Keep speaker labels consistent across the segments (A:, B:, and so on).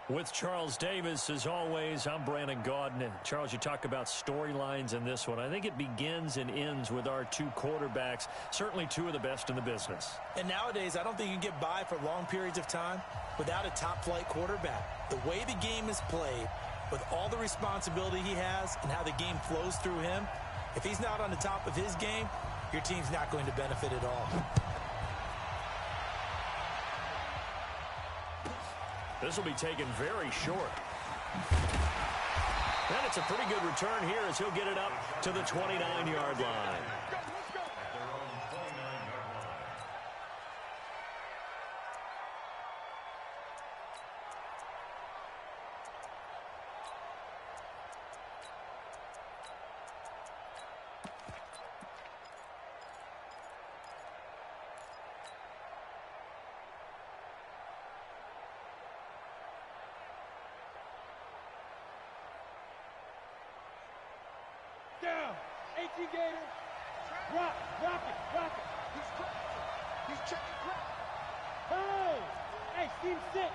A: With Charles Davis, as always, I'm Brandon Gaudin. Charles, you talk about storylines in this one. I think it begins and ends with our two quarterbacks, certainly two of the best in the business.
B: And nowadays, I don't think you can get by for long periods of time without a top-flight quarterback. The way the game is played, with all the responsibility he has and how the game flows through him, if he's not on the top of his game, your team's not going to benefit at all.
A: This will be taken very short. And it's a pretty good return here as he'll get it up to the 29-yard line.
C: Down. 18 Gator. Rock it. He's checking crap. Hey, Steve 6.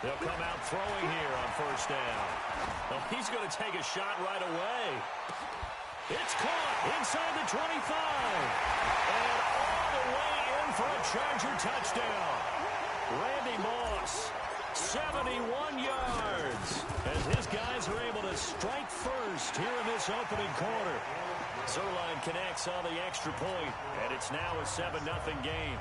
A: They'll come out throwing here on first down. Well, he's going to take a shot right away. It's caught inside the 25. And all the way in for a Charger touchdown. Randy Moss, 71 yards. As his guys are able to strike first here in this opening quarter. Zerline connects on the extra point, and it's now a 7-0 game.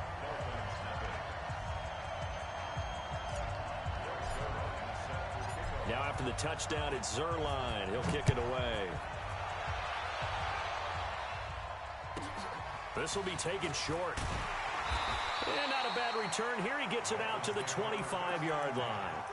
A: Now after the touchdown, it's Zerline. He'll kick it away. This will be taken short. And not a bad return here. He gets it out to the 25-yard line.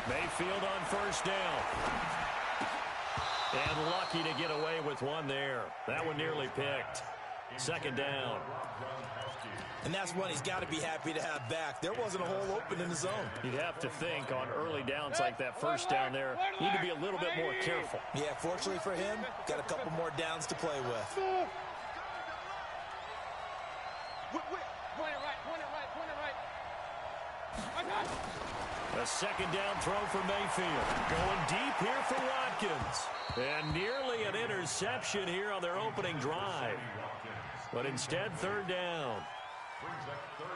A: Mayfield on first down. And lucky to get away with one there. That one nearly picked. Second down.
B: And that's one he's got to be happy to have back. There wasn't a hole open in the zone.
A: You'd have to think on early downs like that first down there, need to be a little bit more careful.
B: Yeah, fortunately for him, got a couple more downs to play with.
C: Point it right.
A: A second down throw for Mayfield. Going deep here for Watkins. And nearly an interception here on their opening drive. But instead, third down.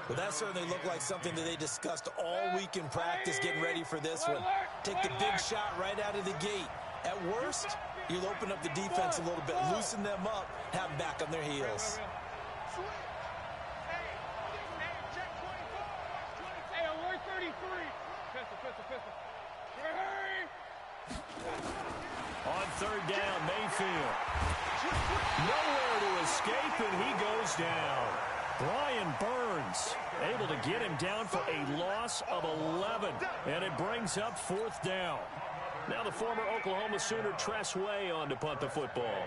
B: Well, that certainly looked like something that they discussed all week in practice getting ready for this one. Take the big shot right out of the gate. At worst, you'll open up the defense a little bit, loosen them up, have them back on their heels.
A: On third down, Mayfield. Nowhere to escape, and he goes down. Brian Burns able to get him down for a loss of 11, and it brings up fourth down. Now the former Oklahoma Sooner Tress Way on to punt the football.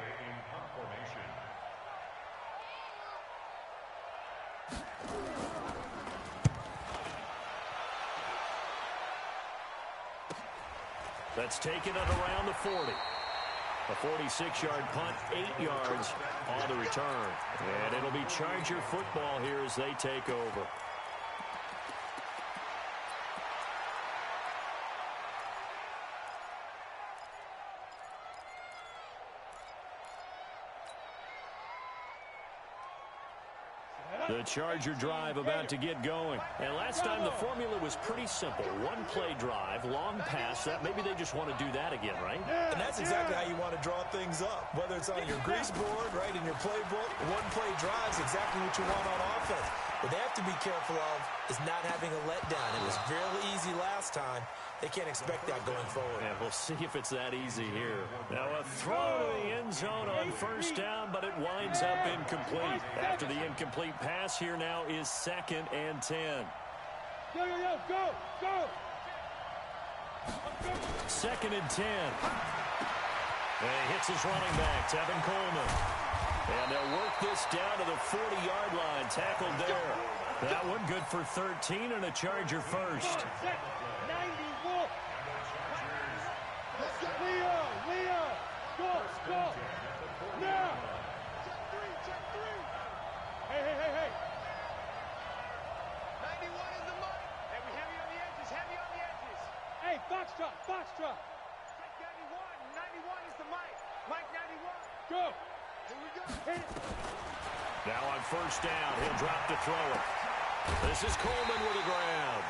A: That's taken at around the 40. A 46-yard punt, 8 yards on the return. And it'll be Charger football here as they take over. The Charger drive about to get going. And last time the formula was pretty simple. One-play drive, long pass. That maybe they just want to do that again, right?
B: And that's exactly how you want to draw things up. Whether it's on your grease board, right, in your playbook, one-play drive is exactly what you want on offense. What they have to be careful of is not having a letdown. It was fairly easy last time. They can't expect that going forward.
A: And we'll see if it's that easy here. Now a throw to the end zone on first down, but it winds up incomplete. After the incomplete pass, here now is 2nd and 10.
C: Yo, go!
A: 2nd and 10. And he hits his running back, Tevin Coleman. And they'll work this down to the 40-yard line. Tackled there. That one good for 13 and a Charger first.
C: 91. Leo. Go. Now. Check three. Hey. 91 is the mark. Hey, we heavy on the edges. Hey, Foxtrot. Mike 91 is the mic. Mike 91. Go. Here we go. Hit it.
A: Now on first down, he'll drop to throw it. This is Coleman with a grab.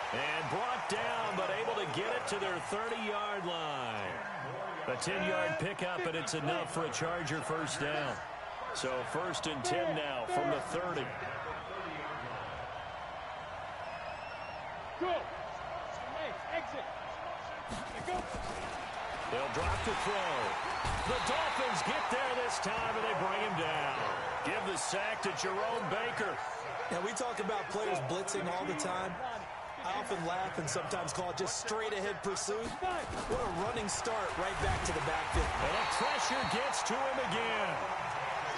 A: And brought down, but able to get it to their 30-yard line. A 10-yard pickup, and it's enough for a Charger first down. So 1st and 10 now from the 30.
C: Go. Hey, exit. Go.
A: They'll drop to throw. The Dolphins get there this time, and they bring him down. Give the sack to Jerome Baker.
B: Now, we talk about players blitzing all the time. I often laugh and sometimes call it just straight-ahead pursuit. What a running start right back to the backfield.
A: And the pressure gets to him again.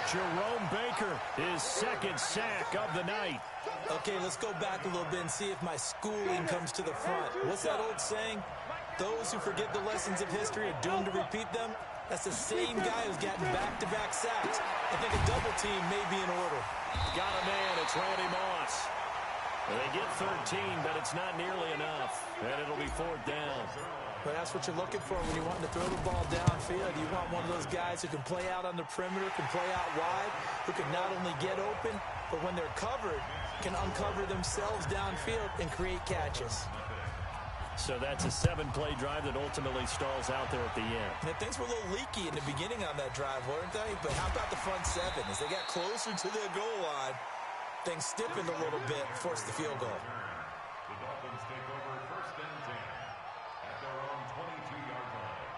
A: Jerome Baker, his 2nd sack of the night.
B: Okay, let's go back a little bit and see if my schooling comes to the front. What's that old saying? Those who forget the lessons of history are doomed to repeat them. That's the same guy who's gotten back-to-back sacks. I think a double team may be in order.
A: Got a man, it's Randy Moss. They get 13, but it's not nearly enough. And it'll be 4th down.
B: But that's what you're looking for when you want to throw the ball downfield. You want one of those guys who can play out on the perimeter, can play out wide, who can not only get open, but when they're covered, can uncover themselves downfield and create catches.
A: So that's a 7-play drive that ultimately stalls out there at the end.
B: Now, things were a little leaky in the beginning on that drive, weren't they? But how about the front 7? As they got closer to the goal line, things stiffened a little bit, forced the field goal.
D: The Dolphins take over 1st and 10 at their own 22-yard line.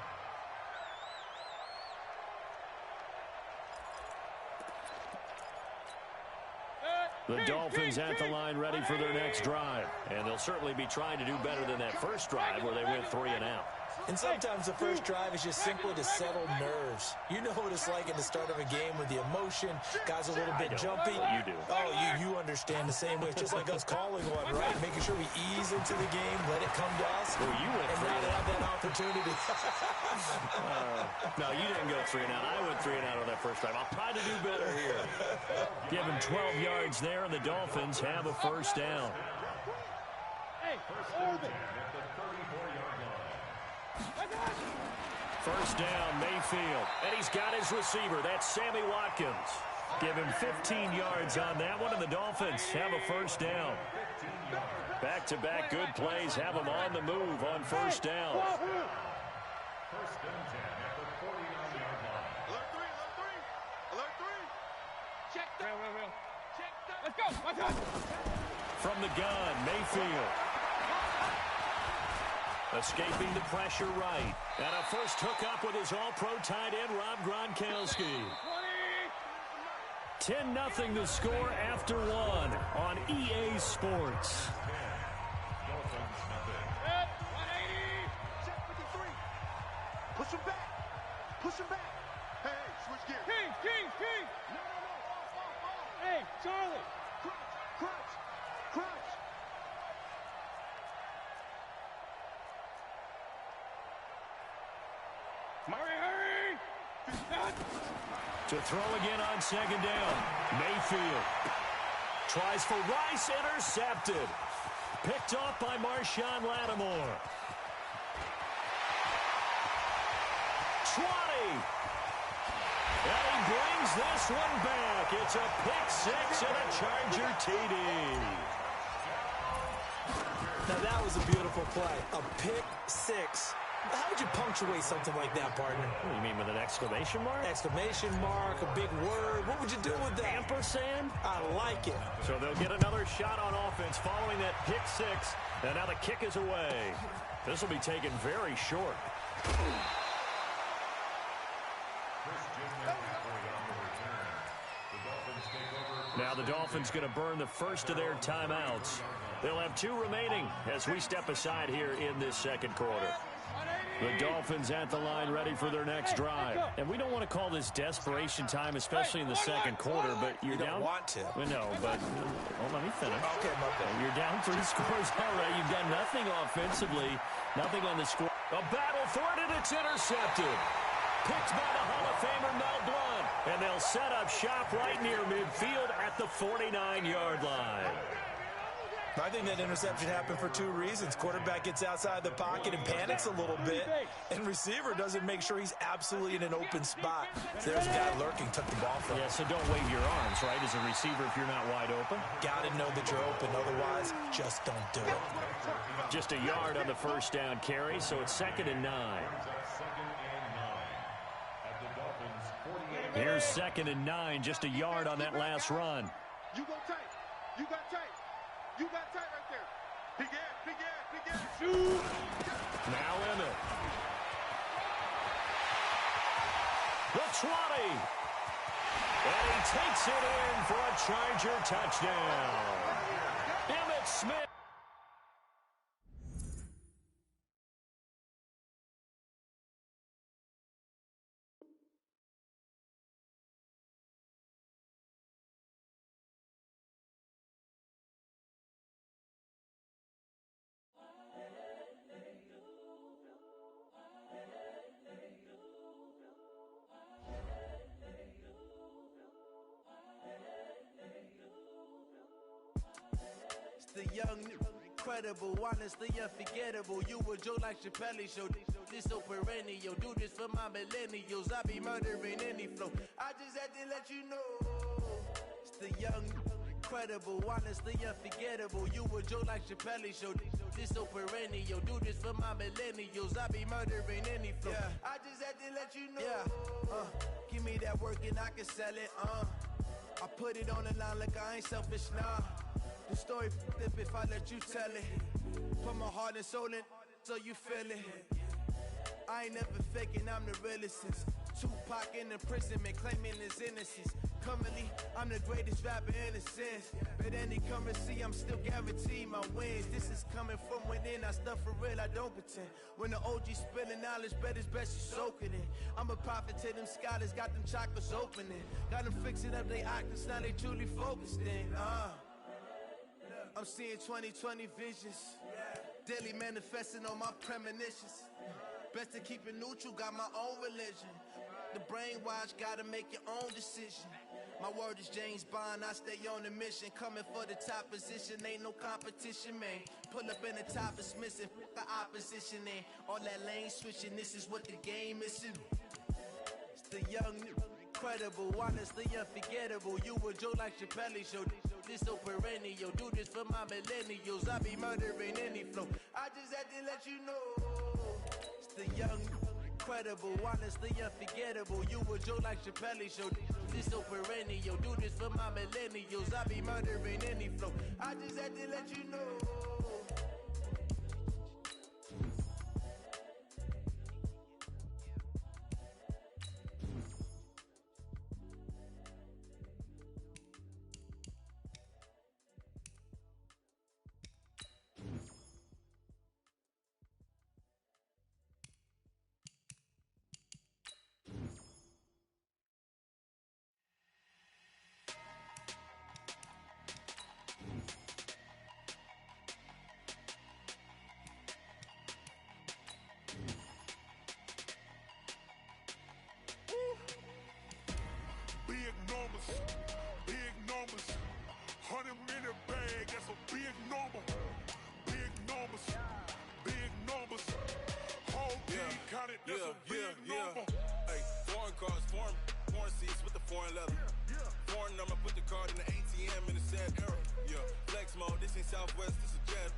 A: The Dolphins at the line ready for their next drive. And they'll certainly be trying to do better than that first drive where they went 3 and out.
B: And sometimes the first drive is just simply to settle nerves. You know what it's like at the start of a game with the emotion. Guys a little bit jumpy.
A: You do.
B: Oh, you understand the same way. It's just like us calling one, right? Making sure we ease into the game, let it come to us.
A: Well, you went
B: and
A: 3
B: now
A: and
B: they have
A: out.
B: that opportunity.
A: No, you didn't go 3 and out. I went 3 and out on that first drive. I'll try to do better here. Give him 12 yards there, and the Dolphins have a first down.
C: Hey, Orbit.
A: First down, Mayfield. And he's got his receiver. That's Sammy Watkins. Give him 15 yards on that one, and the Dolphins have a first down. Back-to-back good plays have them on the move on first down.
D: 1st and 10 at the 49-yard line.
C: Alert 3. Check that. Check that. Let's go. My God.
A: From the gun, Mayfield. Escaping the pressure right. And a first hookup with his all-pro tight end, Rob Gronkowski. 10-0 the score after 1 on EA Sports.
D: Dolphins nothing.
C: 180. Check 53. Push him back. Hey, switch gears. King. No. Off. Hey, Charlie. Crunch. Murray, hurry!
A: To throw again on 2nd down. Mayfield tries for Rice, intercepted. Picked off by Marshawn Lattimore. 20. And he brings this one back. It's a pick 6 and a Charger TD.
B: Now, that was a beautiful play. A pick 6 How would you punctuate something like that, partner?
A: What do you mean, with an exclamation mark?
B: Exclamation mark, a big word. What would you do with that?
A: Ampersand?
B: I like it.
A: So they'll get another shot on offense following that pick six. And now the kick is away. This will be taken very short. Now the Dolphins going to burn the first of their timeouts. They'll have 2 remaining as we step aside here in this second quarter. The Dolphins at the line ready for their next drive. And we don't want to call this desperation time, especially in the second quarter, but you're down.
B: You don't want to.
A: No, but let me finish.
B: Okay, my bad.
A: You're down 3 scores already. You've got nothing offensively, nothing on the score. A battle for it, and it's intercepted. Picked by the Hall of Famer Mel Blount. And they'll set up shop right near midfield at the 49-yard line.
B: I think that interception happened for 2 reasons. Quarterback gets outside the pocket and panics a little bit, and receiver doesn't make sure he's absolutely in an open spot. So there's a guy lurking, took the ball from him.
A: Yeah, so don't wave your arms, right, as a receiver if you're not wide open.
B: Got to know that you're open. Otherwise, just don't do it.
A: Just a yard on the first down carry, so it's 2nd and 9. Here's 2nd and 9, just a yard on that last run.
C: You go tight. You got tight. You got tight right there. Big ass, big ass, big ass. Shoot.
A: Now Emmett. The 20. And he takes it in for a Charger touchdown. Emmitt Smith.
E: The young, incredible, honestly unforgettable. You a Joe like Chappelle show. This so perennial. Do this for my millennials. I be murdering any flow. I just had to let you know. It's the young, incredible, honestly unforgettable. You a Joe like Chappelle show. This so perennial. Do this for my millennials. I be murdering any flow. Yeah. I just had to let you know. Yeah. Give me that work and I can sell it. I put it on the line like I ain't selfish, nah. The story flip if I let you tell it. Put my heart and soul in so you feel it. I ain't never faking, I'm the realest since Tupac in imprisonment, claiming his innocence. Currently, I'm the greatest rapper in a sense. But any currency, I'm still guaranteed my wins. This is coming from within, I stuff for real, I don't pretend. When the OG spilling knowledge, bet it's best you soak it in. I'm a prophet to them scholars, got them chakras opening. Got them fixing up they octaves, now they truly focused in. I'm seeing 2020 visions. Daily manifesting on my premonitions. Best to keep it neutral, got my own religion. The brainwash, gotta make your own decision. My word is James Bond, I stay on a mission. Coming for the top position, ain't no competition, man. Pull up in the top, it's missing, the opposition in. All that lane switching, this is what the game is. It's the young, incredible, honestly unforgettable. You a Joe like Chappelle show. This so perennial. Do this for my millennials. I be murdering any flow. I just had to let you know. It's the young, incredible, honestly unforgettable. You a Joe like Chappelle show. This so perennial. Do this for my millennials. I be murdering any flow. I just had to let you know.
F: Big numbers, 100 in a bag, that's a big number. Big numbers, whole team counted, that's a big number.
G: Hey, foreign cars, foreign seats with the foreign leather. Foreign number, put the card in the ATM in the sad era. Yeah, flex mode, this ain't Southwest, this is jet.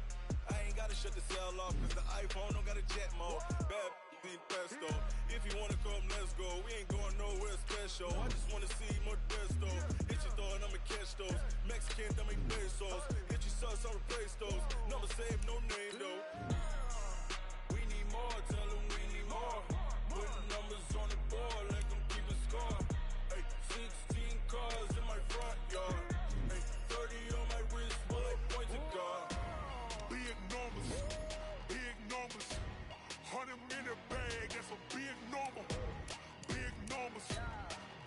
G: I ain't gotta shut the cell off, cause the iPhone don't got a jet mode. Bad Modesto. If you wanna come, let's go. We ain't going nowhere special. I just wanna see Modesto. Hit your thought, I'ma catch those. Mexican, that make pesos. Hit your sauce, I'll replace those. Number save, no name though. We need more, tell them we need more. Putting numbers on the board, let them keep a score. Hey, 16 cars in my front yard. Hey, 30 on my wrist, bullet point to God.
F: Big numbers, big numbers. 100 in the bag, that's a big number. Big numbers,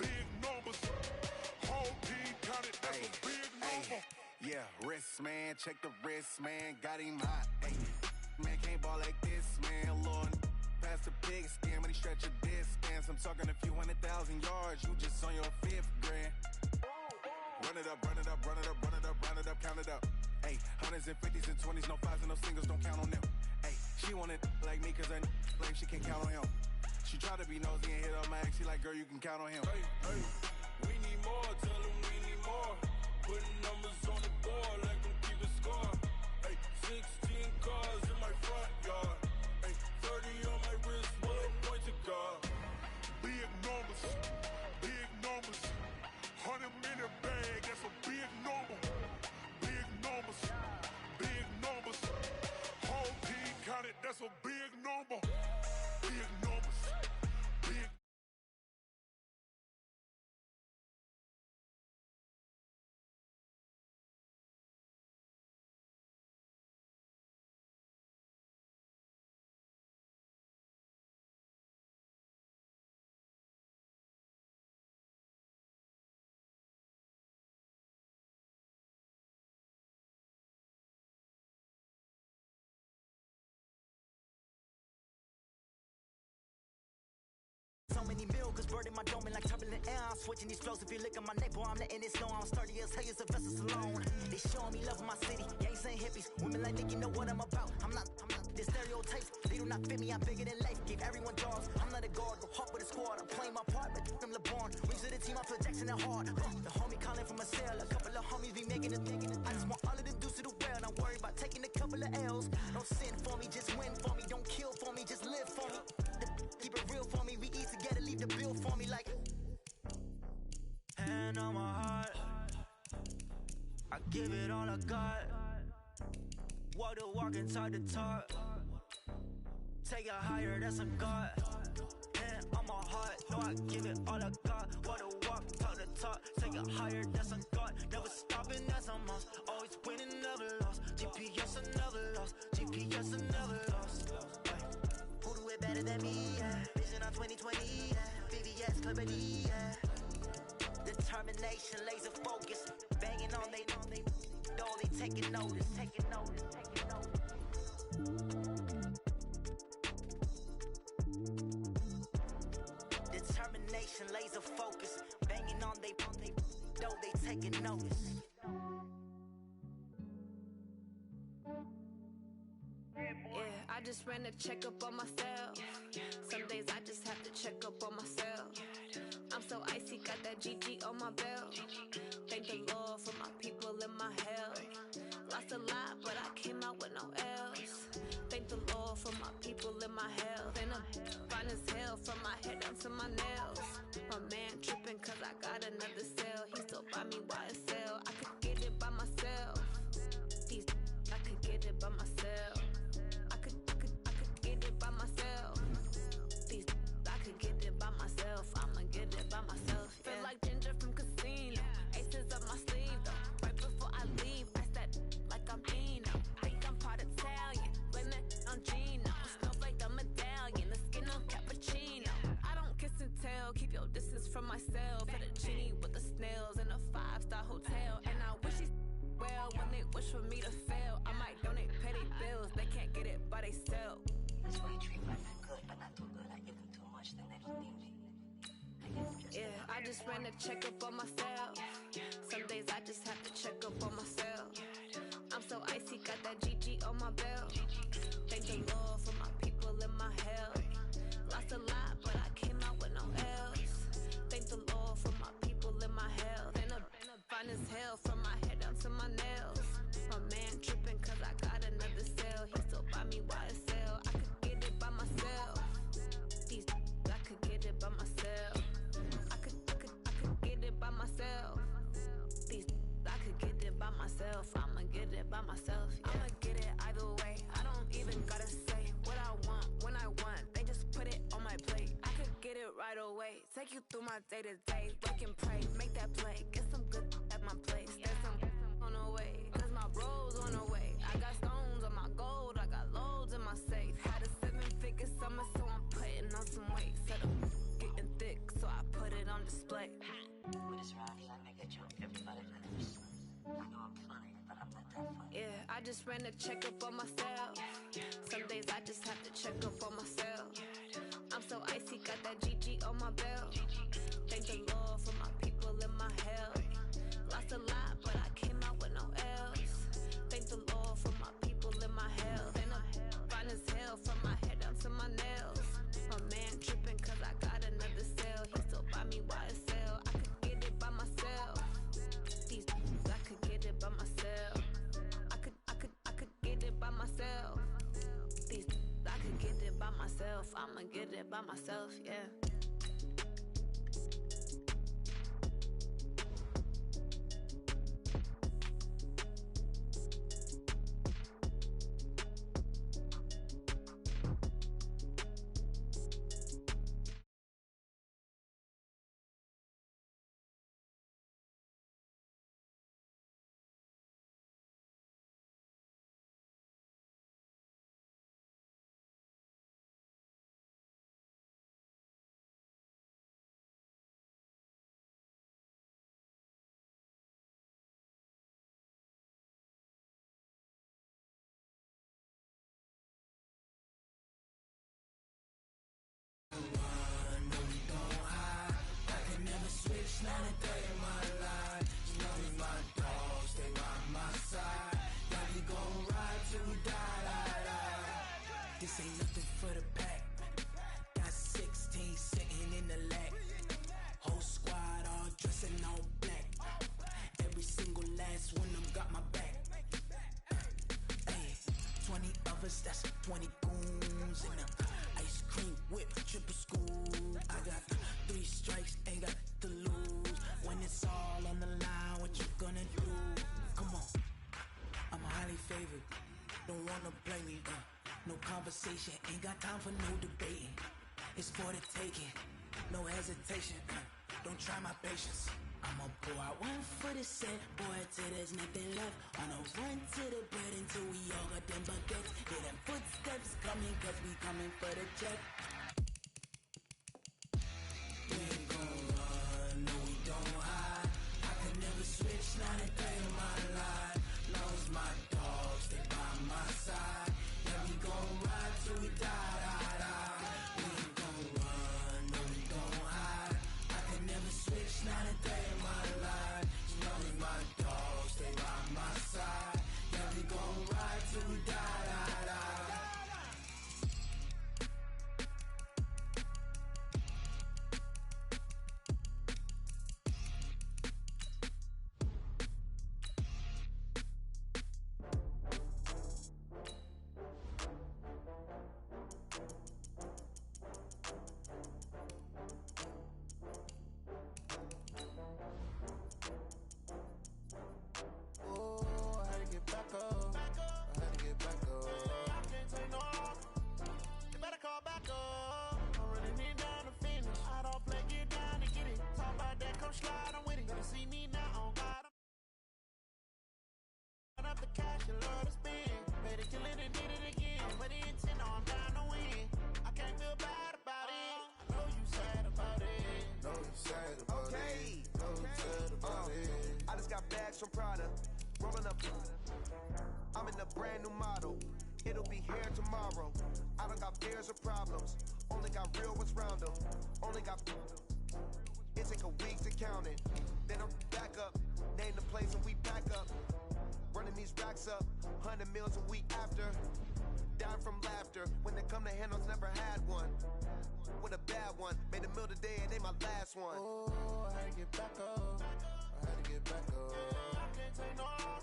F: big numbers. Whole team counted, that's a big number.
H: Yeah, wrist man, check the wrist man, got him hot. Ay, man can't ball like this, man. Lord, past the pig skin, but he stretch a distance. I'm talking a few 100,000 yards, you just on your 5th grand. Run it up, run it up, run it up, run it up, run it up, count it up. Ay, hundreds and 50s and 20s, no 5s and no singles, don't count on them. Ay, she wanted like me, cause I like she can count on him. She tried to be nosy and hit up my ex, she like, girl, you can count on him.
G: Hey, hey, we need more, tell them we need more. Putting numbers on the board, let them keep a score. Hey, 16 cars in my front yard. Hey, 30 on my wrist, bullet point to God.
F: Big numbers, big numbers. 100 in the bag, that's a big number. Big numbers, big numbers. Whole team counted, that's a big number. Big numbers, big.
I: So many mil, cause bird in my dome like turbulent air. I'm switching these flows. If you look at my neck, boy, I'm letting it slow. I'm sturdy as hell, as a vessel alone. They showing me love in my city. Gangs ain't hippies. Women like Nick, you know what I'm about. I'm not the stereotypes. They do not fit me. I'm bigger than life. Give everyone jobs. I'm not a guard, go hard with a squad. I'm playing my part, but I'm LeBron. Wings of the team, I feel Jackson and hard. The homie calling from a cell. A couple of homies be making it. I just want all of them dudes to do well. Don't worry about taking a couple of L's. Don't sin for me, just win for me. Don't kill for me, just live for me. Keep it real for me. We eat together, leave the bill for me like. Hand on my heart, I give it all I got. Walk the walk and talk the talk. Take it higher, that's a God. Hand on my heart, no, I give it all I got. Walk the walk, talk the talk. Take it higher, that's a God. Never stopping, that's a must. Always winning, never lost. GPS, I never lost. GPS, I never lost. Who do it better than me? Yeah. Vision on 2020. Yeah. VVS, Clarity. Yeah. Determination, laser focus. Banging on they taking notice. Determination, laser focus. Banging on they taking notice.
J: Yeah, I just ran a checkup on myself. Some days I just have to check up on myself. I'm so icy, got that GG on my belt. Thank the Lord for my people and my health. Lost a lot, but I came out with no else. Thank the Lord for my people and my health. And I'm fine as hell from my head down to my nails. My man tripping cause I got another cell. He still buy me YSL. I could get it by myself. I could get it by myself. I could get it by myself. I could get it by myself. I'ma get it by myself. Yeah. Feel like Ginger from Casino. Aces up my sleeve though. Right before I leave, I said like I'm Dino. Think I'm part Italian. Blame that on Gino. Smells like the medallion. The skin on cappuccino. I don't kiss and tell. Keep your distance from myself. Fettuccine with the snails in a 5-star hotel. And I wish he's well when they wish for me to fail. I might donate petty bills. They can't get it by themselves.
K: That's why you treat women good, but not too good. I give them too much, then they don't need me.
J: Yeah, I just ran a checkup on myself. Some days I just have to check up on myself. I'm so icy, got that GG on my belt. Thank the Lord for my people and my health. Lost a lot, but I came out with no else. Thank the Lord for my people and my health. And I'm fine as hell from my head down to my nails. My man tripping cause I got another cell. He still buy me YSL. I could get it by myself. right away. Take you through my day-to-day. Wake and pray, make that play. Get some good at my place. There's some on the way, cause my bro's on the way. I got stones on my gold, I got loads in my safe. Had a 7-figure summer, so I'm putting on some weight. Said I'm getting thick, so I put it on display.
K: With this rhyme, I make a joke. Everybody knows. I know I'm funny, but I'm not that funny.
J: Yeah, I just ran a checkup on myself. Some days I just have to check up on myself. I'm so icy, got that GG on my belt. Thank the Lord for my people in my health. Lost a lot, but I came out with no L's. Thank the Lord for my people in my health. And I'm fine as hell from my head down to my nails. My man tripping cause I got another sale. He still buy me YSL. I could get it by myself. These I could get it by myself. I could get it by myself. These I could get it by myself. I'ma get it by myself, yeah.
L: This ain't nothing for the pack. Got 16 sitting in the lap. Whole squad all dressing all black. Every single last one of them got my back. Hey, 20 of us, that's 20 goons in them. Ice cream whip, triple school. I got 3 strikes, ain't got to lose. When it's all on the line, what you gonna do? Come on, I'm highly favored. Don't wanna play me, no conversation, ain't got time for no debating. It's for the taking, no hesitation. Don't try my patience. I'ma pour out one for the set, boy, till there's nothing left. On a run to the bread until we all got them baguettes. Hear them footsteps coming, cause we coming for the check. We ain't gon' run, no we don't hide. I could never switch, not a day in my life. Long as my dogs, they by my side. Yeah, we gon' ride till we die, die, die. We ain't gon' run, no we don't hide. I could never switch, not a day in my life. Long as my dogs, they by my side. Yeah, we gon' ride till we die, die, die.
E: Oh, I had to get back up. I had to get back up. I can't take no loss. You better call back up. I'm running it down to finish. I don't play, get down and get it. Talk about that, come slide, I'm with it. Better see me now, on God. I'm up the cash, you love to spend. Better kill it and did it again. But the intent, I'm down to win. I can't feel bad about it. I know you sad about it. Know you sad about it. Know you sad about it.
M: I just got bags from Prada, rolling up. I'm in a brand new model. It'll be here tomorrow. I don't got fears or problems. Only got real ones round them. Only got. It take a week to count it. Then I'm back up. Name the place and we back up. Running these racks up. 100 meals a week after. Dying from laughter. When they come to handles, never had one. With a bad one. Made a meal today and they my last one.
E: Oh, I had to get back up. I had to get back up. I can't take no loss.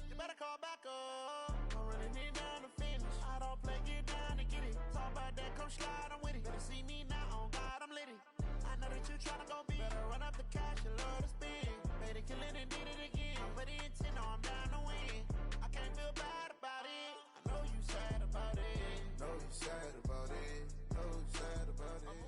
E: You better call back up. I'm running it down to finish. I don't play, get down and get it. Talk about that, come slide, I'm with it. Better see me now, on God, I'm litty. I know that you tryna go big. Better run up the cash, you love to spend. Better kill it and did it again. But the intent, no, I'm down to win. I can't feel bad about it. I know you sad about it. Know you sad about it. Know you sad about it.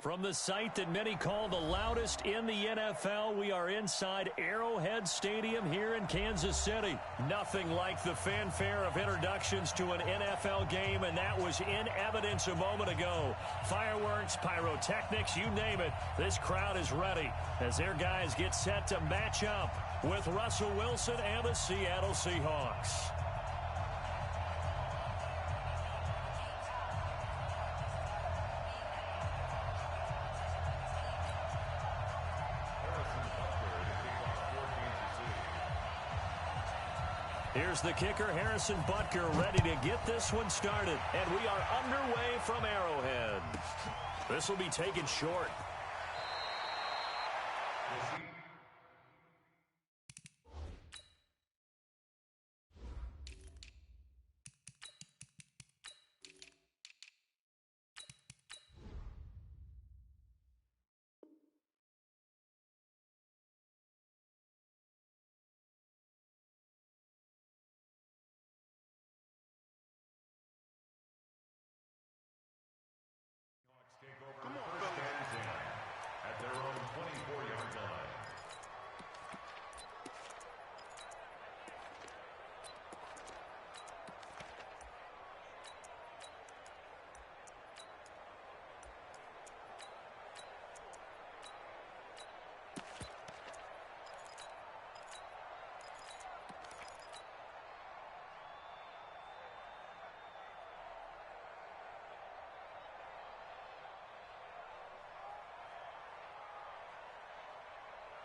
A: From the site that many call the loudest in the NFL, we are inside Arrowhead Stadium here in Kansas City. Nothing like the fanfare of introductions to an NFL game, and that was in evidence a moment ago. Fireworks, pyrotechnics, you name it. This crowd is ready as their guys get set to match up with Russell Wilson and the Seattle Seahawks. Here's the kicker, Harrison Butker, ready to get this one started. And we are underway from Arrowhead. This will be taken short.
D: At their own 24-yard line.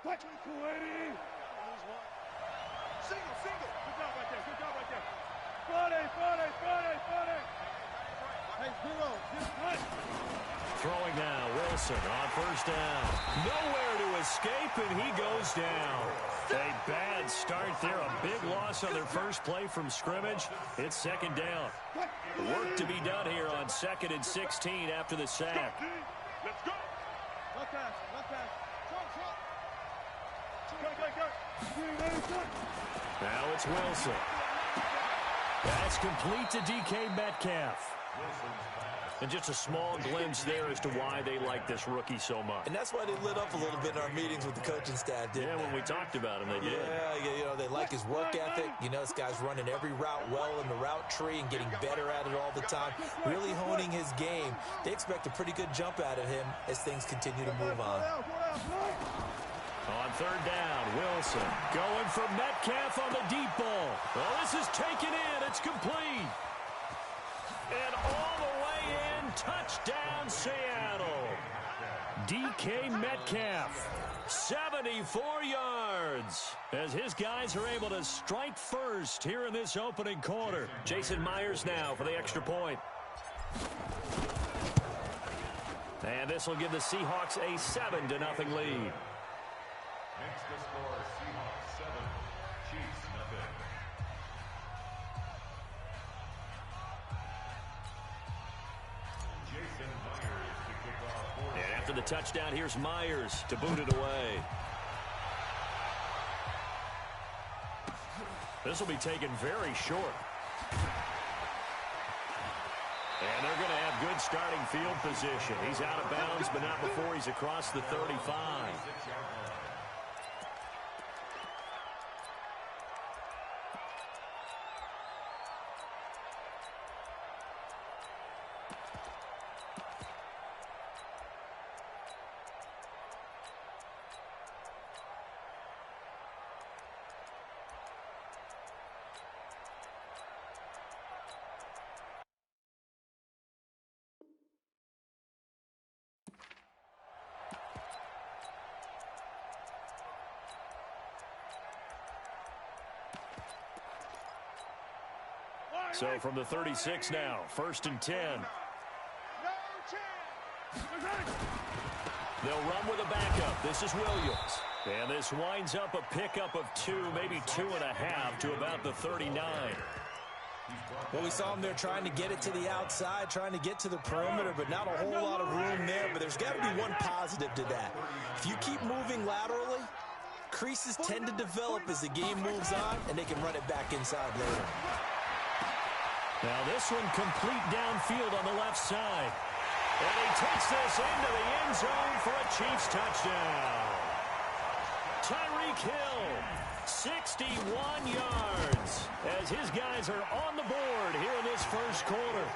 C: What? 280. Single. Good job right there. 40. Hey, zero. Just cut.
A: Throwing now, Wilson on first down. Nowhere to escape, and he goes down. A bad start there, a big loss on their first play from scrimmage. It's second down. Work to be done here on 2nd and 16 after the sack.
C: Let's go. One pass.
A: Now it's Wilson. That's complete to DK Metcalf. And just a small glimpse there as to why they like this rookie so much.
B: And that's why they lit up a little bit in our meetings with the coaching staff, didn't they?
A: When we talked about him, they did.
B: Yeah, they like his work ethic. This guy's running every route well in the route tree and getting better at it all the time, really honing his game. They expect a pretty good jump out of him as things continue to move on.
A: On third down, Wilson going for Metcalf on the deep ball. Well, this is taken in. It's complete. And all the way in, touchdown Seattle. DK Metcalf, 74 yards, as his guys are able to strike first here in this opening quarter. Jason Myers now for the extra point. And this will give the Seahawks a 7-0 lead.
D: Makes the score Seahawks 7, Chiefs 0. Jason Myers to kick off.
A: And after the touchdown, here's Myers to boot it away. This will be taken very short. And they're going to have good starting field position. He's out of bounds, but not before he's across the 35. So from the 36 now, 1st and 10. They'll run with a backup. This is Williams. And this winds up a pickup of 2, maybe 2.5 to about the 39.
B: Well, we saw him there trying to get it to the outside, trying to get to the perimeter, but not a whole lot of room there. But there's got to be one positive to that. If you keep moving laterally, creases tend to develop as the game moves on, and they can run it back inside later.
A: Now this one complete downfield on the left side. And he takes this into the end zone for a Chiefs touchdown. Tyreek Hill, 61 yards, as his guys are on the board here in this first quarter.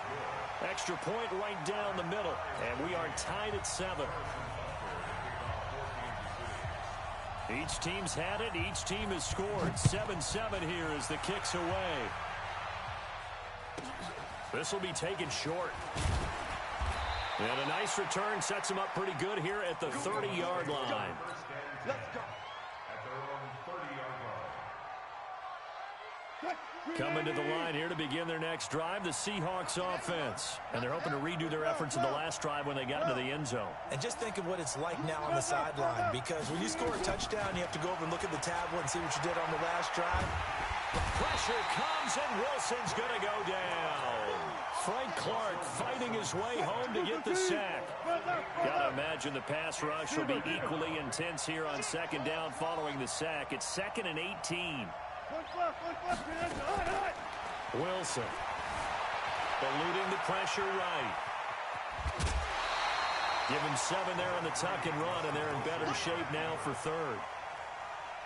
A: Extra point right down the middle, and we are tied at 7. Each team's had it. Each team has scored. 7-7 here as the kick's away. This will be taken short. And a nice return sets him up pretty good here at the 30-yard line.
F: Let's go. At their own 30-yard line.
A: Coming to the line here to begin their next drive, the Seahawks offense. And they're hoping to redo their efforts in the last drive when they got into the end zone.
B: And just think of what it's like now on the sideline, because when you score a touchdown, you have to go over and look at the tablet and see what you did on the last drive.
A: Pressure comes, and Wilson's going to go down. Frank Clark fighting his way home to get the sack. Got to imagine the pass rush will be equally intense here on second down following the sack. It's 2nd and 18. Wilson eluding the pressure right. Give him 7 there on the tuck and run, and they're in better shape now for third.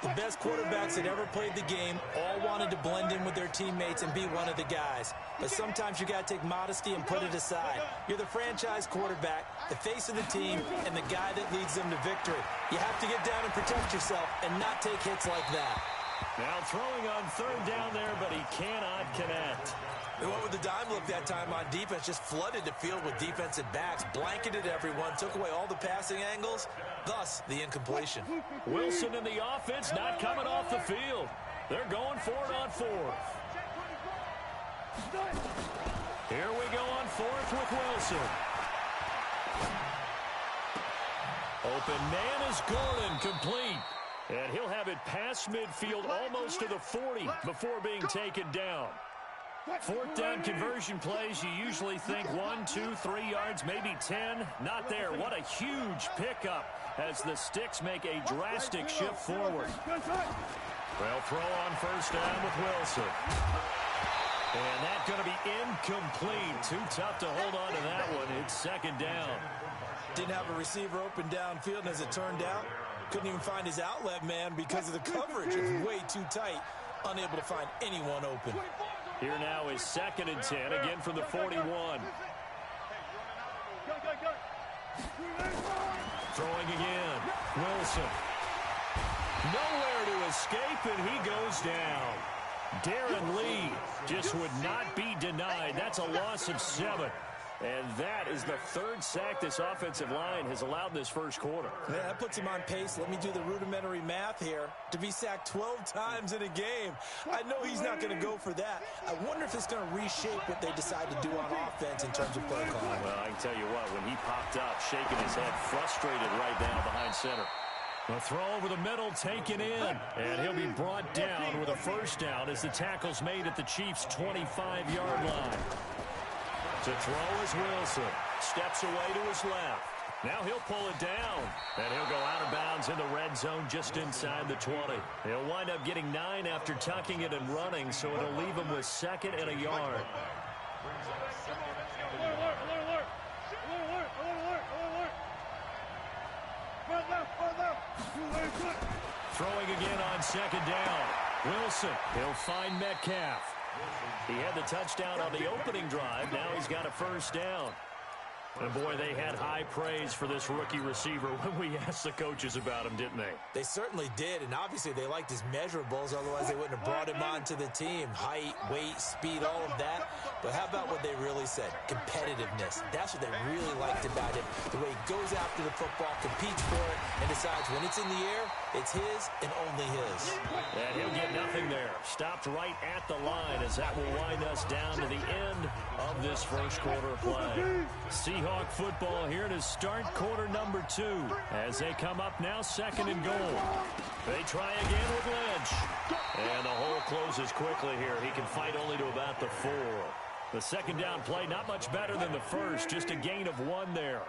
B: The best quarterbacks that ever played the game all wanted to blend in with their teammates and be one of the guys. But sometimes you got to take modesty and put it aside. You're the franchise quarterback, the face of the team, and the guy that leads them to victory. You have to get down and protect yourself and not take hits like that.
A: Now throwing on third down there, but he cannot connect.
B: They went with the dime look that time on defense, just flooded the field with defensive backs, blanketed everyone, took away all the passing angles, thus the incompletion.
A: Wilson and the offense not coming off the field. They're going for it on 4th. Here we go on 4th with Wilson. Open man is Gordon, complete. And he'll have it past midfield almost to the 40 before being taken down. 4th down conversion plays, you usually think 1, 2, 3 yards, maybe 10. Not there. What a huge pickup as the Sticks make a drastic shift forward. Well, throw on first down with Wilson. And that's going to be incomplete. Too tough to hold on to that one. It's 2nd down.
B: Didn't have a receiver open downfield, and as it turned out, couldn't even find his outlet man because of the coverage. It's way too tight. Unable to find anyone open.
A: Here now is 2nd and 10, again from the 41. Throwing again. Wilson. Nowhere to escape, and he goes down. Darren Lee just would not be denied. That's a loss of 7. And that is the 3rd sack this offensive line has allowed in this first quarter.
B: Yeah, that puts him on pace. Let me do the rudimentary math here. To be sacked 12 times in a game. I know he's not going to go for that. I wonder if it's going to reshape what they decide to do on offense in terms of play calling.
A: Well, I can tell you what, when he popped up, shaking his head, frustrated right now behind center. A throw over the middle, taken in. And he'll be brought down with a first down as the tackle's made at the Chiefs' 25-yard line. To throw is Wilson. Steps away to his left. Now he'll pull it down. And he'll go out of bounds in the red zone just inside the 20. He'll wind up getting 9 after tucking it and running, so it'll leave him with 2nd and a yard. Throwing again on 2nd down. Wilson, he'll find Metcalf. He had the touchdown on the opening drive. Now he's got a first down. And, boy, they had high praise for this rookie receiver when we asked the coaches about him, didn't they?
B: They certainly did, and obviously they liked his measurables. Otherwise, they wouldn't have brought him onto the team. Height, weight, speed, all of that. But how about what they really said? Competitiveness. That's what they really liked about him. The way he goes after the football, competes for it, and decides when it's in the air, it's his and only his.
A: And he'll get nothing there. Stopped right at the line as that will wind us down to the end of this first quarter of play. Seahawk football here to start quarter number 2 as they come up now 2nd and goal. They try again with Lynch. And the hole closes quickly here. He can fight only to about the 4. The 2nd down play not much better than the first, just a gain of 1 there.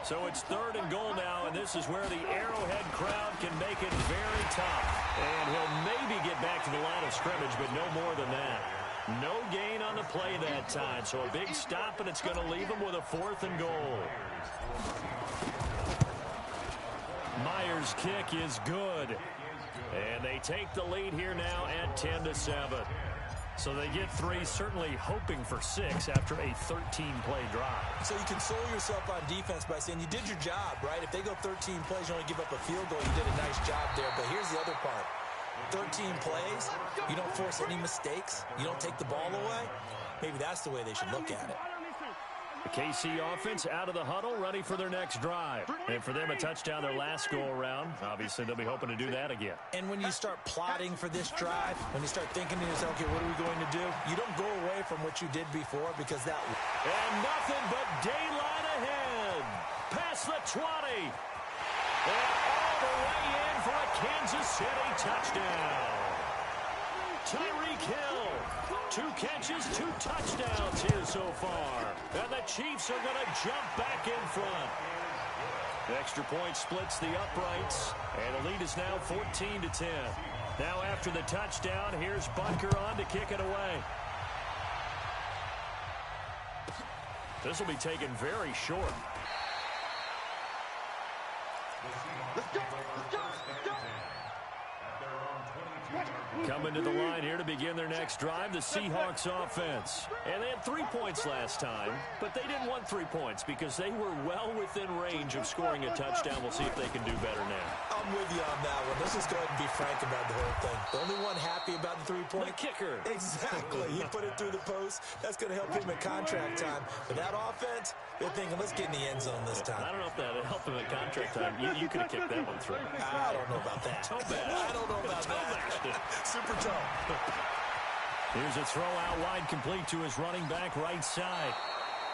A: So it's 3rd and goal now, and this is where the Arrowhead crowd can make it very tough. And he'll maybe get back to the line of scrimmage, but no more than that. No gain on the play that time, so a big stop, and it's going to leave them with a 4th and goal. Myers' kick is good. And they take the lead here now at 10-7. So they get 3, certainly hoping for 6 after a 13-play drive.
B: So you console yourself on defense by saying you did your job, right? If they go 13 plays, you only give up a field goal, you did a nice job there. But here's the other part. 13 plays, you don't force any mistakes, you don't take the ball away. Maybe that's the way they should look at it.
A: The KC offense out of the huddle, ready for their next drive. And for them, a touchdown their last go-around. Obviously, they'll be hoping to do that again.
B: And when you start plotting for this drive, when you start thinking to yourself, okay, what are we going to do? You don't go away from what you did before because that...
A: And nothing but daylight ahead. Past the 20. And all the way in for a Kansas City touchdown. Tyreek Hill. 2 catches, 2 touchdowns here so far. And the Chiefs are going to jump back in front. The extra point splits the uprights, and the lead is now 14-10. Now after the touchdown, here's Bunker on to kick it away. This will be taken very short.
C: Let's go! Let's go! Let's go!
A: Coming to the line here to begin their next drive, the Seahawks offense. And they had 3 points last time, but they didn't want 3 points because they were well within range of scoring a touchdown. We'll see if they can do better now.
B: I'm with you on that one. Let's just go ahead and be frank about the whole thing. The only one happy about the 3-point?
A: The kicker.
B: Exactly. He put it through the post. That's going to help him at contract time. But that offense, they're thinking, let's get in the end zone this time.
A: I don't know if that helped him at contract time. You could have kicked that one through.
B: I don't know about that.
A: Toe bash.
B: I don't know about that. Super toe.
A: Here's a throw out wide, complete to his running back right side.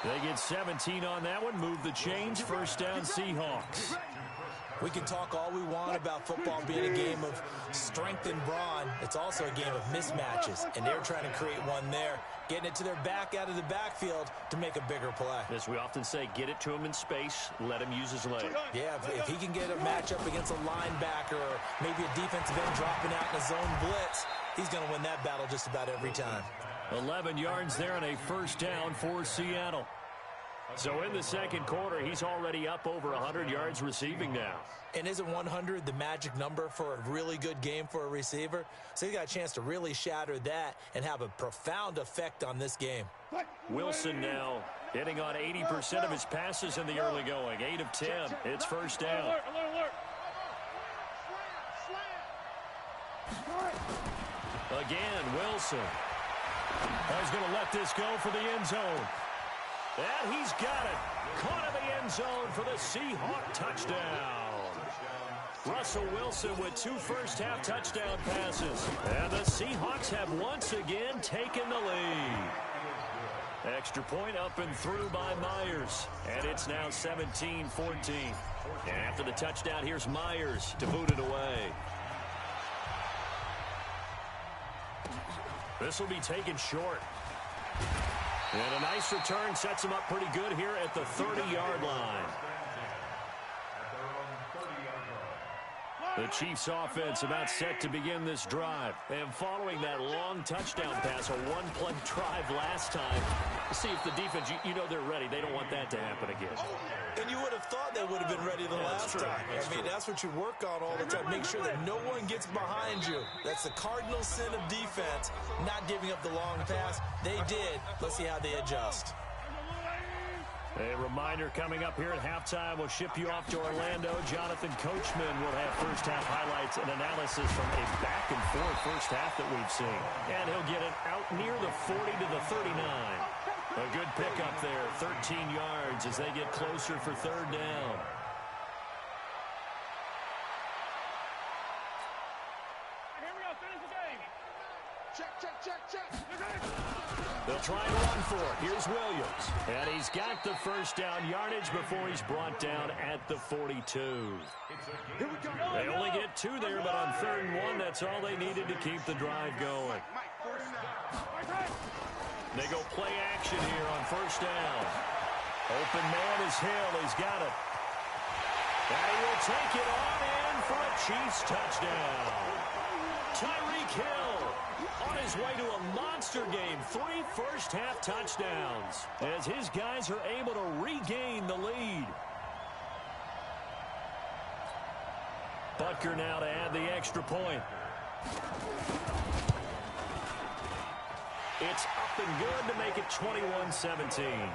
A: They get 17 on that one. Move the chains. First down, Seahawks.
B: We can talk all we want about football being a game of strength and brawn. It's also a game of mismatches, and they're trying to create one there, getting it to their back out of the backfield to make a bigger play.
A: As we often say, get it to him in space, let him use his leg.
B: Yeah, if he can get a matchup against a linebacker or maybe a defensive end dropping out in a zone blitz, he's going to win that battle just about every time.
A: 11 yards there and a first down for Seattle. So in the second quarter, he's already up over 100 yards receiving now.
B: And isn't 100 the magic number for a really good game for a receiver? So he got a chance to really shatter that and have a profound effect on this game.
A: Wilson now hitting on 80% of his passes in the early going. 8 of 10. It's first down.
C: Alert, alert, alert.
A: Again, Wilson. He's going to let this go for the end zone. And he's got it. Caught in the end zone for the Seahawk touchdown. Russell Wilson with 2 first-half touchdown passes. And the Seahawks have once again taken the lead. Extra point up and through by Myers. And it's now 17-14. And after the touchdown, here's Myers to boot it away. This will be taken short. And a nice return sets him up pretty good here at the 30-yard line. The Chiefs offense about set to begin this drive. And following that long touchdown pass, a one-play drive last time, see if the defense, you know they're ready. They don't want that to happen again.
B: And you would have thought they would have been ready the last time. I mean, that's what you work on all the time. Make sure that no one gets behind you. That's the cardinal sin of defense, not giving up the long pass. They did. Let's see how they adjust.
A: A reminder coming up here at halftime, we'll ship you off to Orlando. Jonathan Coachman will have first-half highlights and analysis from a back-and-forth first half that we've seen. And he'll get it out near the 40 to the 39. A good pickup there, 13 yards as they get closer for third down.
C: Here we go, finish the game. Check, check, check, check.
A: They'll try and run for it. Here's Williams. And he's got the first down yardage before he's brought down at the 42. They only get 2 there, but on 3rd and 1, that's all they needed to keep the drive going. They go play action here on first down. Open man is Hill. He's got it. And he will take it on in for a Chiefs touchdown. Tyreek Hill On his way to a monster game, 3 first-half touchdowns, as his guys are able to regain the lead. Butker now to add the extra point. It's up and good to make it 21-17.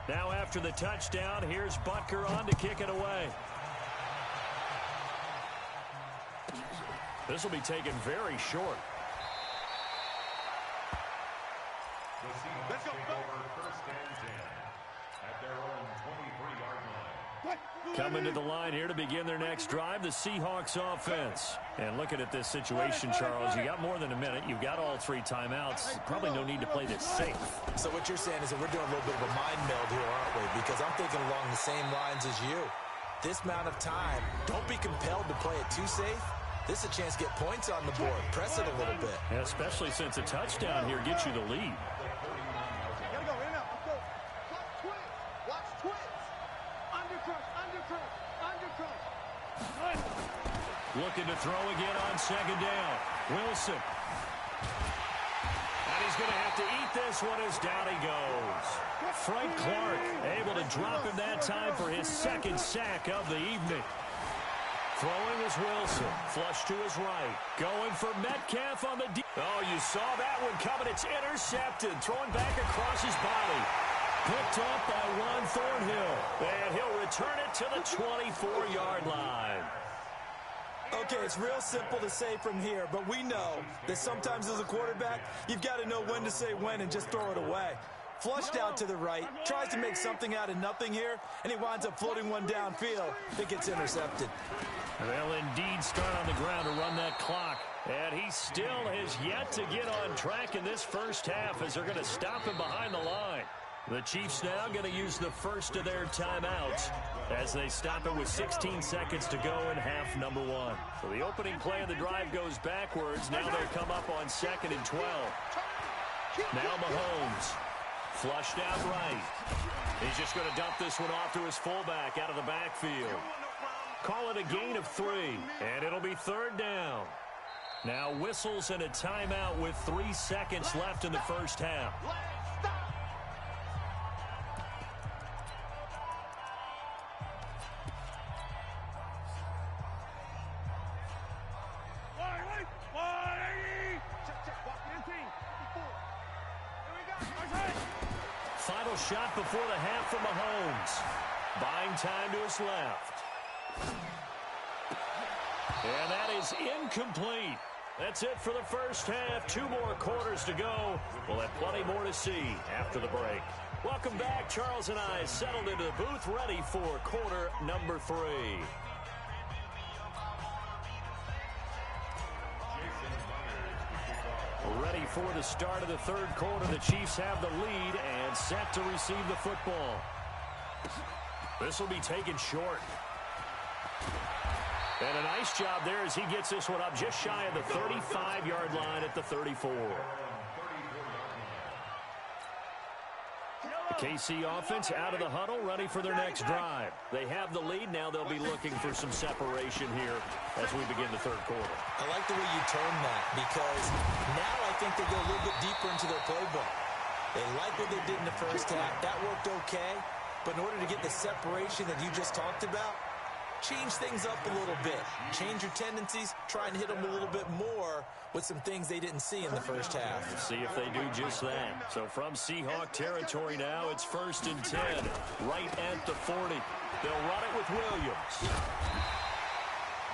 A: Now after the touchdown, here's Butker on to kick it away. This will be taken very short.
F: Let's go. First and 10 at their own 23-yard line.
A: Coming to the line here to begin their next drive, the Seahawks offense. And looking at this situation, Charles, you got more than a minute. You've got all 3 timeouts. Probably no need to play this safe.
B: So what you're saying is that we're doing a little bit of a mind meld here, aren't we? Because I'm thinking along the same lines as you. This amount of time, don't be compelled to play it too safe. This is a chance to get points on the board. Press it a little bit.
A: Yeah, especially since a touchdown here gets you the lead.
C: Gotta go, in and out. Let's go. Watch twins. Watch twins. Undercrush, undercrush, undercrush.
A: Looking to throw again on second down. Wilson. And he's going to have to eat this one as down he goes. Frank Clark able to drop him that time for his second sack of the evening. Throwing is Wilson. Flush to his right. Going for Metcalf on the deep. Oh, you saw that one coming. It's intercepted. Throwing back across his body. Picked up by Juan Thornhill. And he'll return it to the 24-yard line.
B: Okay, it's real simple to say from here, but we know that sometimes as a quarterback, you've got to know when to say when and just throw it away. Flushed out to the right, tries to make something out of nothing here, and he winds up floating one downfield that gets intercepted.
A: They'll indeed start on the ground to run that clock. And he still has yet to get on track in this first half as they're going to stop him behind the line. The Chiefs now going to use the first of their timeouts as they stop it with 16 seconds to go in half number 1. So the opening play of the drive goes backwards. Now they'll come up on 2nd and 12. Now Mahomes. Flushed out right. He's just going to dump this one off to his fullback out of the backfield. Call it a gain of 3, and it'll be 3rd down. Now whistles and a timeout with 3 seconds left in the first half. Final shot before the half from Mahomes. Buying time to his left. And that is incomplete. That's it for the first half. 2 more quarters to go. We'll have plenty more to see after the break. Welcome back. Charles and I settled into the booth ready for quarter number 3. Ready for the start of the 3rd quarter. The Chiefs have the lead and set to receive the football. This will be taken short. And a nice job there as he gets this one up just shy of the 35-yard line at the 34. The KC offense out of the huddle, ready for their next drive. They have the lead. Now they'll be looking for some separation here as we begin the 3rd quarter.
B: I like the way you term that because now I think they go a little bit deeper into their playbook. They like what they did in the first half. That worked okay. But in order to get the separation that you just talked about, change things up a little bit. Change your tendencies. Try and hit them a little bit more with some things they didn't see in the first half.
A: We'll see if they do just that. So from Seahawk territory now, it's 1st and 10. Right at the 40. They'll run it with Williams.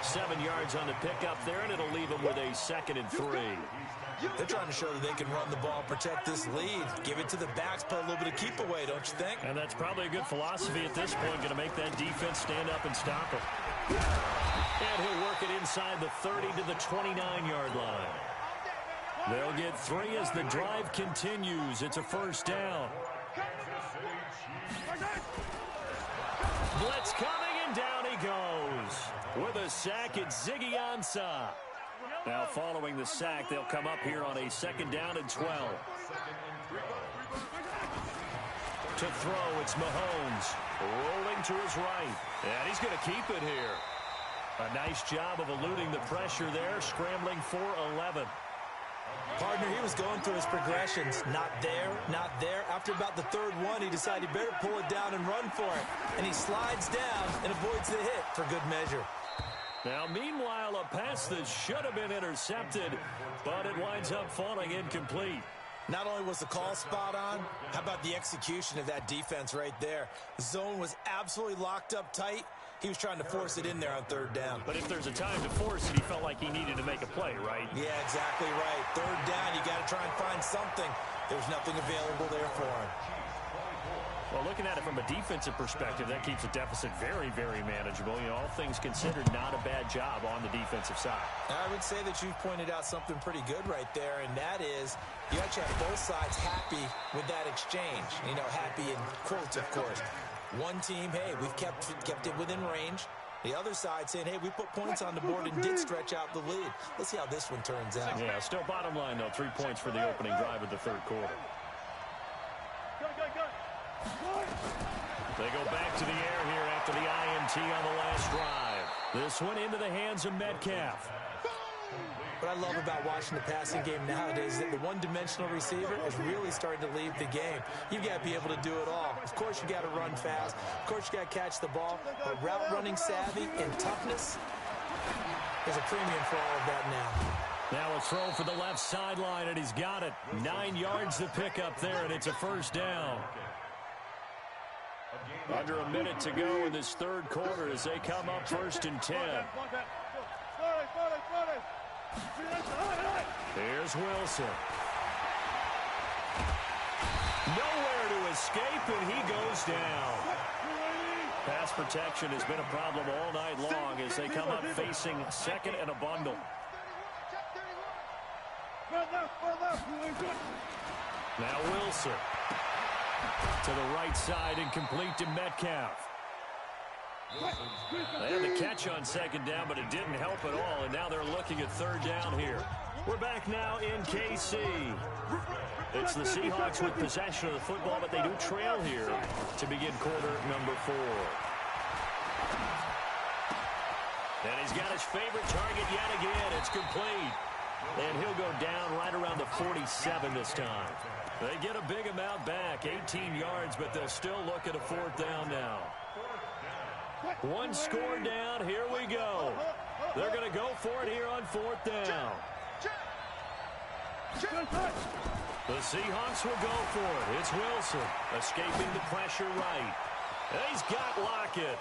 A: 7 yards on the pickup there, and it'll leave them with a 2nd and 3.
B: They're trying to show that they can run the ball, protect this lead. Give it to the backs, play a little bit of keep away, don't you think?
A: And that's probably a good philosophy at this point, going to make that defense stand up and stop him. And he'll work it inside the 30 to the 29-yard line. They'll get 3 as the drive continues. It's a 1st down. Blitz coming And down he goes. With a sack, it's Ziggy Ansah. Now following the sack, they'll come up here on a 2nd down and 12. To throw, it's Mahomes. Rolling to his right. And he's going to keep it here. A nice job of eluding the pressure there, scrambling for 11.
B: Partner, he was going through his progressions. Not there, not there. After about the 3rd one, he decided he better pull it down and run for it. And he slides down and avoids the hit for good measure.
A: Now, meanwhile, a pass that should have been intercepted, but it winds up falling incomplete.
B: Not only was the call spot on, how about the execution of that defense right there? The zone was absolutely locked up tight. He was trying to force it in there on 3rd down.
A: But if there's a time to force it, he felt like he needed to make a play, right?
B: Yeah, exactly right. 3rd down, you got to try and find something. There's nothing available there for him.
A: Well, looking at it from a defensive perspective, that keeps the deficit very, very manageable. You know, all things considered, not a bad job on the defensive side.
B: I would say that you've pointed out something pretty good right there, and that is you actually have both sides happy with that exchange. You know, happy in quotes, of course. One team, hey, we've kept it within range. The other side saying, hey, we put points on the board and did stretch out the lead. Let's see how this one turns out.
A: Yeah, still bottom line, though, 3 points for the opening drive of the 3rd quarter. They go back to the air here after the INT on the last drive. This one into the hands of Metcalf.
B: What I love about watching the passing game nowadays is that the one-dimensional receiver is really starting to leave the game. You've got to be able to do it all. Of course, you got to run fast. Of course, you got to catch the ball. But route running savvy and toughness, there's a premium for all of that now.
A: Now a throw for the left sideline, and he's got it. 9 yards to pick up there, and it's a 1st down. Under a minute to go in this 3rd quarter as they come up 1st and 10. Here's Wilson. Nowhere to escape, and he goes down. Pass protection has been a problem all night long as they come up facing 2nd and a bundle. Now Wilson. To the right side and complete to Metcalf. They had the catch on 2nd down, but it didn't help at all, and now they're looking at 3rd down here. We're back now in KC. It's the Seahawks with possession of the football, but they do trail here to begin quarter number 4. And he's got his favorite target yet again. It's complete. And he'll go down right around the 47 this time. They get a big amount back, 18 yards, but they'll still look at a 4th down now. 1 score down, here we go. They're going to go for it here on 4th down. The Seahawks will go for it. It's Wilson escaping the pressure right. And he's got Lockett.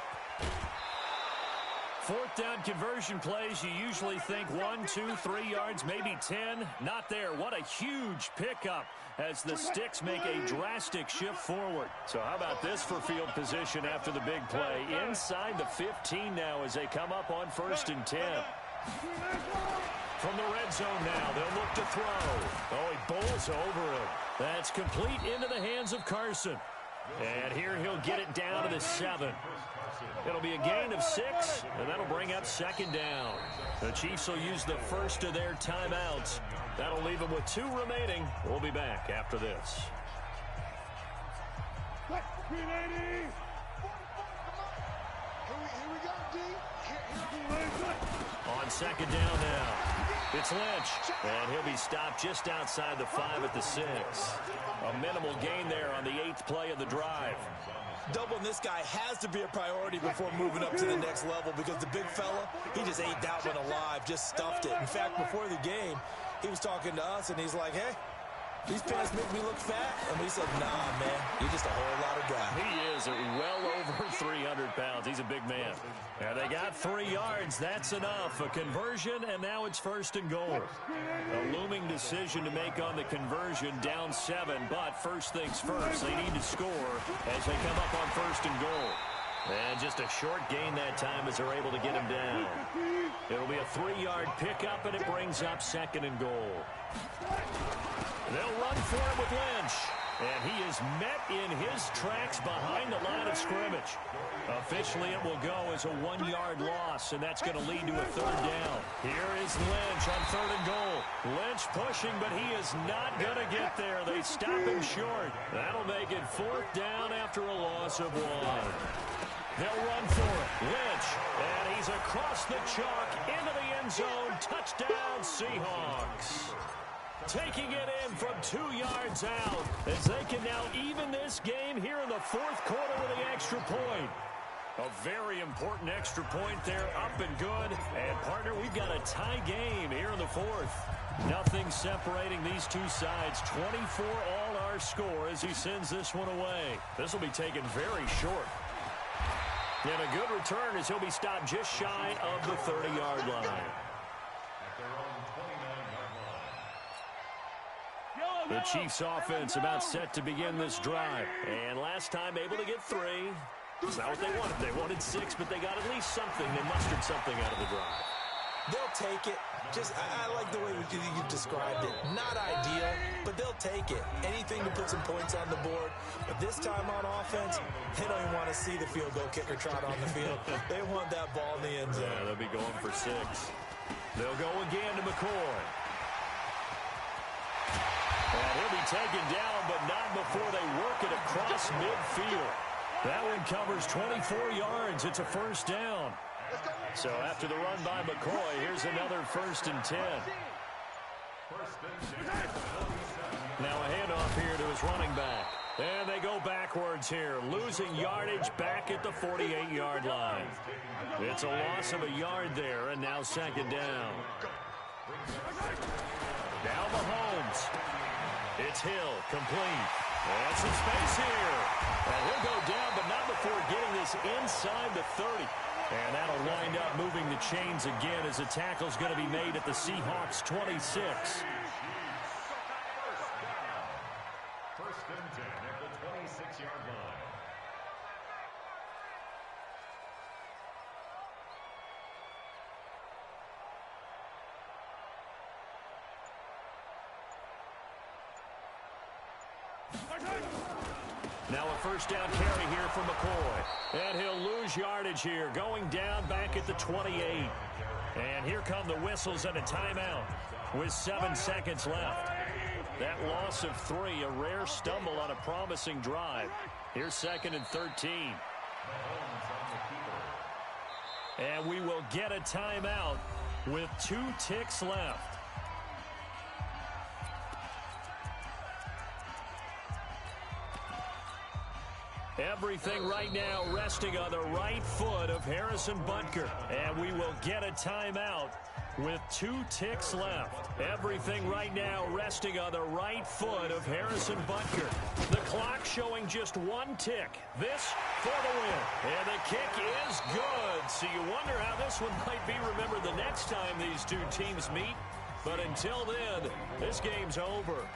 A: 4th down conversion plays, you usually think 1, 2, 3 yards, maybe 10. Not there. What a huge pickup as the Sticks make a drastic shift forward. So how about this for field position after the big play? Inside the 15 now as they come up on 1st and 10. From the red zone now, they'll look to throw. Oh, he bowls over him. That's complete into the hands of Carson. And here he'll get it down to the 7. It'll be a gain of 6, and that'll bring up 2nd down. The Chiefs will use the first of their timeouts. That'll leave them with 2 remaining. We'll be back after this. On 2nd down now, it's Lynch, and he'll be stopped just outside the 5 at the 6. A minimal gain there on the 8th play of the drive.
B: Doubling this guy has to be a priority before moving up to the next level because the big fella, he just ate that one alive, just stuffed it. In fact, before the game, he was talking to us, and he's like, hey, these pants make me look fat. And we said, nah, man, you're just a whole lot of guy.
A: He is well over 300 pounds. He's a big man. And they got 3 yards. That's enough. A conversion, and now it's 1st and goal. A looming decision to make on the conversion, down 7. But first things first, they need to score as they come up on 1st and goal. And just a short gain that time as they're able to get him down. It'll be a 3-yard pickup, and it brings up 2nd and goal. They'll run for it with Lynch. And he is met in his tracks behind the line of scrimmage. Officially, it will go as a 1-yard loss, and that's going to lead to a 3rd down. Here is Lynch on 3rd and goal. Lynch pushing, but he is not going to get there. They stop him short. That'll make it 4th down after a loss of 1. They'll run for it. Lynch, and he's across the chalk into the end zone. Touchdown, Seahawks. Taking it in from 2 yards out as they can now even this game here in the 4th quarter with the extra point. A very important extra point there, up and good. And, partner, we've got a tie game here in the 4th. Nothing separating these two sides. 24 all our score as he sends this one away. This will be taken very short. And a good return as he'll be stopped just shy of the 30-yard line. The Chiefs offense about set to begin this drive. And last time able to get 3. It's not what they wanted. They wanted 6, but they got at least something. They mustered something out of the drive.
B: They'll take it. I like the way you described it. Not ideal, but they'll take it. Anything to put some points on the board. But this time on offense, they don't even want to see the field goal kicker trot on the field. They want that ball in the end zone.
A: Yeah, they'll be going for 6. They'll go again to McCoy. And he'll be taken down, but not before they work it across midfield. That one covers 24 yards. It's a 1st down. So after the run by McCoy, here's another 1st and 10. Now a handoff here to his running back. And they go backwards here, losing yardage back at the 48-yard line. It's a loss of a yard there, and now 2nd down. Now Mahomes. It's Hill, complete. And some space here. And he'll go down, but not before getting this inside the 30. And that'll wind up moving the chains again as the tackle's going to be made at the Seahawks 26.
D: 1st and 10 at the 26-yard line.
A: Now a 1st down carry here from McCoy. And he'll lose yardage here, going down back at the 28. And here come the whistles and a timeout with 7 seconds left. That loss of 3, a rare stumble on a promising drive. Here's 2nd and 13. And we will get a timeout with 2 ticks left. Everything right now resting on the right foot of Harrison Butker. And we will get a timeout with 2 ticks left. Everything right now resting on the right foot of Harrison Butker. The clock showing just 1 tick. This for the win. And the kick is good. So you wonder how this one might be remembered the next time these two teams meet. But until then, this game's over.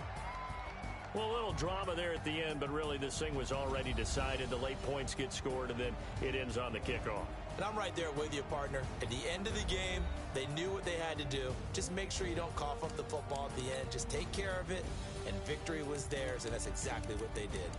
A: Well, a little drama there at the end, but really this thing was already decided. The late points get scored, and then it ends on the kickoff.
B: And I'm right there with you, partner. At the end of the game, they knew what they had to do. Just make sure you don't cough up the football at the end. Just take care of it, and victory was theirs, and that's exactly what they did.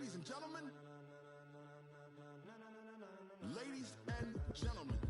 N: Ladies and gentlemen. Ladies and gentlemen.